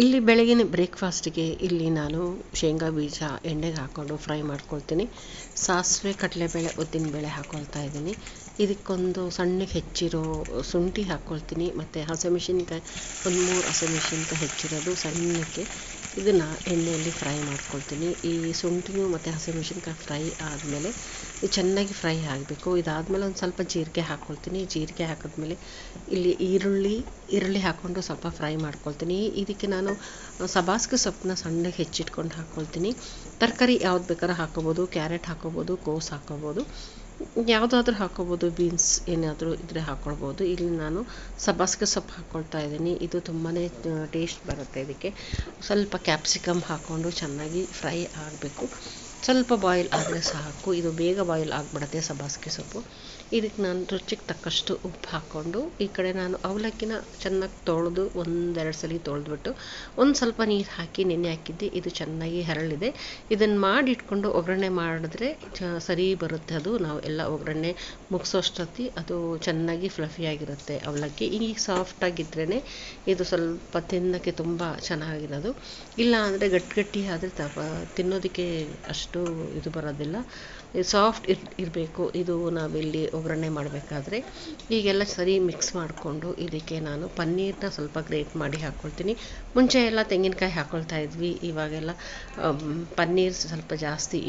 ಇಲ್ಲಿ ಬೆಳಗಿನ ಬ್ರೇಕ್ಫಾಸ್ಟಿಗೆ ಇಲ್ಲಿ ನಾನು ಶೇಂಗಾ ಬೀಜ ಎಣ್ಣೆಗೆ ಹಾಕ್ಕೊಂಡು ಫ್ರೈ ಮಾಡ್ಕೊಳ್ತೀನಿ. ಸಾಸಿವೆ, ಕಡಲೆಬೇಳೆ, ಉದ್ದಿನಬೇಳೆ ಹಾಕ್ಕೊಳ್ತಾ ಇದ್ದೀನಿ. ಇದಕ್ಕೊಂದು ಸಣ್ಣಗೆ ಹೆಚ್ಚಿರೋ ಶುಂಠಿ ಹಾಕ್ಕೊಳ್ತೀನಿ ಮತ್ತು ಹಸಿಮೆಣಸಿನ್ಕಾಯಿ ಒಂದು 3 ಹಸಿಮೆಣಸಿನ್ಕಾಯಿ ಹೆಚ್ಚಿರೋದು ಸಣ್ಣಕ್ಕೆ ಇದನ್ನು ಎಣ್ಣೆಯಲ್ಲಿ ಫ್ರೈ ಮಾಡ್ಕೊಳ್ತೀನಿ. ಈ ಶುಂಠಿನೂ ಮತ್ತು ಹಸಿಮೆಣಸಿನ್ಕಾಯಿ ಫ್ರೈ ಆದಮೇಲೆ ಇದು ಚೆನ್ನಾಗಿ ಫ್ರೈ ಆಗಬೇಕು. ಇದಾದಮೇಲೆ ಒಂದು ಸ್ವಲ್ಪ ಜೀರಿಗೆ ಹಾಕ್ಕೊಳ್ತೀನಿ. ಜೀರಿಗೆ ಹಾಕಿದ್ಮೇಲೆ ಇಲ್ಲಿ ಈರುಳ್ಳಿ ಹಾಕ್ಕೊಂಡು ಸ್ವಲ್ಪ ಫ್ರೈ ಮಾಡ್ಕೊಳ್ತೀನಿ. ಇದಕ್ಕೆ ನಾನು ಸಬ್ಬಾಸ್ಗೆ ಸೊಪ್ಪನ್ನ ಸಣ್ಣಗೆ ಹೆಚ್ಚಿಟ್ಕೊಂಡು ಹಾಕ್ಕೊಳ್ತೀನಿ. ತರಕಾರಿ ಯಾವ್ದು ಬೇಕಾದ್ರೂ ಹಾಕ್ಕೋಬೋದು, ಕ್ಯಾರೆಟ್ ಹಾಕ್ಕೋಬೋದು, ಕೋಸು ಹಾಕ್ಕೋಬೋದು, ಯಾವುದಾದ್ರೂ ಹಾಕ್ಕೋಬೋದು, ಬೀನ್ಸ್ ಏನಾದರೂ ಇದ್ದರೆ ಹಾಕ್ಕೊಳ್ಬೋದು. ಇಲ್ಲಿ ನಾನು ಸಬ್ಬಾಸ್ಗೆ ಸೊಪ್ಪು ಹಾಕ್ಕೊಳ್ತಾ ಇದ್ದೀನಿ. ಇದು ತುಂಬಾ ಟೇಸ್ಟ್ ಬರುತ್ತೆ. ಇದಕ್ಕೆ ಸ್ವಲ್ಪ ಕ್ಯಾಪ್ಸಿಕಮ್ ಹಾಕ್ಕೊಂಡು ಚೆನ್ನಾಗಿ ಫ್ರೈ ಆಗಬೇಕು. ಸ್ವಲ್ಪ ಬಾಯ್ಲ್ ಆದರೆ ಸಾಕು. ಇದು ಬೇಗ ಬಾಯ್ಲ್ ಆಗಿಬಿಡುತ್ತೆ ಸಬ್ಬಾಸ್ಗೆ ಸೊಪ್ಪು. ಇದಕ್ಕೆ ನಾನು ರುಚಿಗೆ ತಕ್ಕಷ್ಟು ಉಪ್ಪು ಹಾಕ್ಕೊಂಡು ಈ ಕಡೆ ನಾನು ಅವಲಕ್ಕಿನ ಚೆನ್ನಾಗಿ ತೊಳೆದು 1-2 ಸಲ ತೊಳೆದ್ಬಿಟ್ಟು ಒಂದು ಸ್ವಲ್ಪ ನೀರು ಹಾಕಿ ನೆನೆ ಹಾಕಿದ್ದೆ. ಇದು ಚೆನ್ನಾಗಿ ಹರಳಿದೆ. ಇದನ್ನು ಮಾಡಿಟ್ಕೊಂಡು ಒಗ್ಗರಣೆ ಮಾಡಿದ್ರೆ ಸರಿ ಬರುತ್ತೆ. ಅದು ನಾವು ಎಲ್ಲ ಒಗ್ಗರಣೆ ಮುಗಿಸೋಷ್ಟೊತ್ತಿ ಅದು ಚೆನ್ನಾಗಿ ಫ್ಲಫಿಯಾಗಿರುತ್ತೆ ಅವಲಕ್ಕಿ. ಈಗ ಸಾಫ್ಟಾಗಿದ್ರೇ ಇದು ಸ್ವಲ್ಪ ತಿನ್ನೋಕ್ಕೆ ತುಂಬ ಚೆನ್ನಾಗಿರೋದು. ಇಲ್ಲ ಅಂದರೆ ಗಟ್ಟಿ ಆದರೆ ತಿನ್ನೋದಕ್ಕೆ ಅಷ್ಟು ಇದು ಬರೋದಿಲ್ಲ. ಸಾಫ್ಟ್ ಇರಬೇಕು. ಇದು ನಾವಿಲ್ಲಿ ಒಗ್ಗರಣೆ ಮಾಡಬೇಕಾದ್ರೆ ಈಗೆಲ್ಲ ಸರಿ ಮಿಕ್ಸ್ ಮಾಡಿಕೊಂಡು ಇದಕ್ಕೆ ನಾನು ಪನ್ನೀರನ್ನ ಸ್ವಲ್ಪ ಗ್ರೇಟ್ ಮಾಡಿ ಹಾಕ್ಕೊಳ್ತೀನಿ. ಮುಂಚೆ ಎಲ್ಲ ತೆಂಗಿನಕಾಯಿ ಹಾಕ್ಕೊಳ್ತಾ ಇದ್ವಿ. ಇವಾಗೆಲ್ಲ ಪನ್ನೀರ್ ಸ್ವಲ್ಪ ಜಾಸ್ತಿ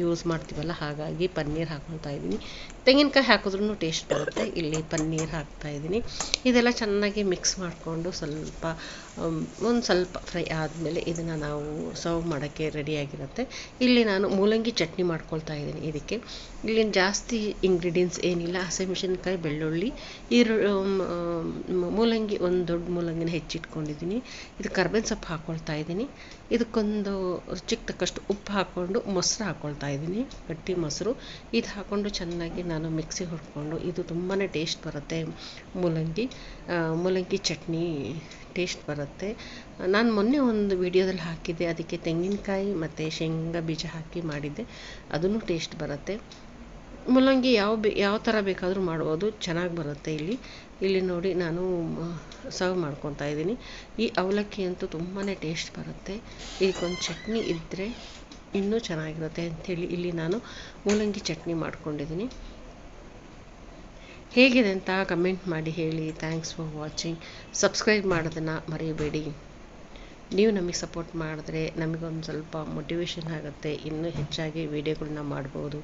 ಯೂಸ್ ಮಾಡ್ತೀವಲ್ಲ, ಹಾಗಾಗಿ ಪನ್ನೀರ್ ಹಾಕ್ಕೊಳ್ತಾ ಇದ್ದೀನಿ. ತೆಂಗಿನಕಾಯಿ ಹಾಕಿದ್ರೂ ಟೇಸ್ಟ್ ಬರುತ್ತೆ. ಇಲ್ಲಿ ಪನ್ನೀರ್ ಹಾಕ್ತಾಯಿದ್ದೀನಿ. ಇದೆಲ್ಲ ಚೆನ್ನಾಗಿ ಮಿಕ್ಸ್ ಮಾಡಿಕೊಂಡು ಒಂದು ಸ್ವಲ್ಪ ಫ್ರೈ ಆದಮೇಲೆ ಇದನ್ನು ನಾವು ಸರ್ವ್ ಮಾಡೋಕ್ಕೆ ರೆಡಿಯಾಗಿರುತ್ತೆ. ಇಲ್ಲಿ ನಾನು ಮೂಲಂಗಿ ಚಟ್ನಿ ಮಾಡ್ಕೊಳ್ತಾ ಇದ್ದೀನಿ. ಇದಕ್ಕೆ ಇಲ್ಲಿ ಜಾಸ್ತಿ ಇಂಗ್ರೀಡಿಯೆಂಟ್ಸ್ ಏನಿಲ್ಲ. ಹಸಿಮೆಣಸಿನ್ಕಾಯಿ, ಬೆಳ್ಳುಳ್ಳಿ, ಮೂಲಂಗಿ, ಒಂದು ದೊಡ್ಡ ಮೂಲಂಗಿನ ಹೆಚ್ಚಿಟ್ಕೊಂಡಿದ್ದೀನಿ. ಇದು ಕರ್ಬೇವಿನ ಸೊಪ್ಪು ಹಾಕ್ಕೊಳ್ತಾ ಇದ್ದೀನಿ. ಇದಕ್ಕೊಂದು ರುಚಿಗೆ ತಕ್ಕಷ್ಟು ಉಪ್ಪು ಹಾಕ್ಕೊಂಡು ಮೊಸರು ಹಾಕ್ಕೊಳ್ತಾ ಇದ್ದೀನಿ, ಗಟ್ಟಿ ಮೊಸರು. ಇದು ಹಾಕ್ಕೊಂಡು ಚೆನ್ನಾಗಿ ನಾನು ಮಿಕ್ಸಿ ಹೊಡ್ಕೊಂಡು ಇದು ತುಂಬಾ ಟೇಸ್ಟ್ ಬರುತ್ತೆ. ಮೂಲಂಗಿ ಚಟ್ನಿ ಟೇಸ್ಟ್ ಬರುತ್ತೆ. ನಾನು ಮೊನ್ನೆ ಒಂದು ವಿಡಿಯೋದಲ್ಲಿ ಹಾಕಿದ್ದೆ. ಅದಕ್ಕೆ ತೆಂಗಿನಕಾಯಿ ಮತ್ತು ಶೇಂಗಾ ಬೀಜ ಹಾಕಿ ಮಾಡಿದ್ದೆ. ಅದೂ ಟೇಸ್ಟ್ ಬರುತ್ತೆ. ಮೂಲಂಗಿ ಯಾವ ಥರ ಬೇಕಾದರೂ ಮಾಡ್ಬೋದು, ಚೆನ್ನಾಗಿ ಬರುತ್ತೆ. ಇಲ್ಲಿ ನೋಡಿ ನಾನು ಸರ್ವ್ ಮಾಡ್ಕೊತಾ ಇದ್ದೀನಿ. ಈ ಅವಲಕ್ಕಿ ಅಂತೂ ತುಂಬಾ ಟೇಸ್ಟ್ ಬರುತ್ತೆ. ಇದಕ್ಕೊಂದು ಚಟ್ನಿ ಇದ್ದರೆ ಇನ್ನೂ ಚೆನ್ನಾಗಿರುತ್ತೆ ಅಂಥೇಳಿ ಇಲ್ಲಿ ನಾನು ಮೂಲಂಗಿ ಚಟ್ನಿ ಮಾಡ್ಕೊಂಡಿದ್ದೀನಿ. ಹೇಗಿದೆ ಅಂತ ಕಮೆಂಟ್ ಮಾಡಿ ಹೇಳಿ. Thanks for watching. ಸಬ್ಸ್ಕ್ರೈಬ್ ಮಾಡೋದನ್ನು ಮರಿಬೇಡಿ. ನೀವು ನಮಗೆ ಸಪೋರ್ಟ್ ಮಾಡಿದ್ರೆ ನಮಗೊಂದು ಸ್ವಲ್ಪ ಮೋಟಿವೇಶನ್ ಆಗುತ್ತೆ. ಇನ್ನೂ ಹೆಚ್ಚಾಗಿ ವೀಡಿಯೋಗಳನ್ನ ಮಾಡ್ಬೋದು.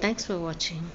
Thanks for watching.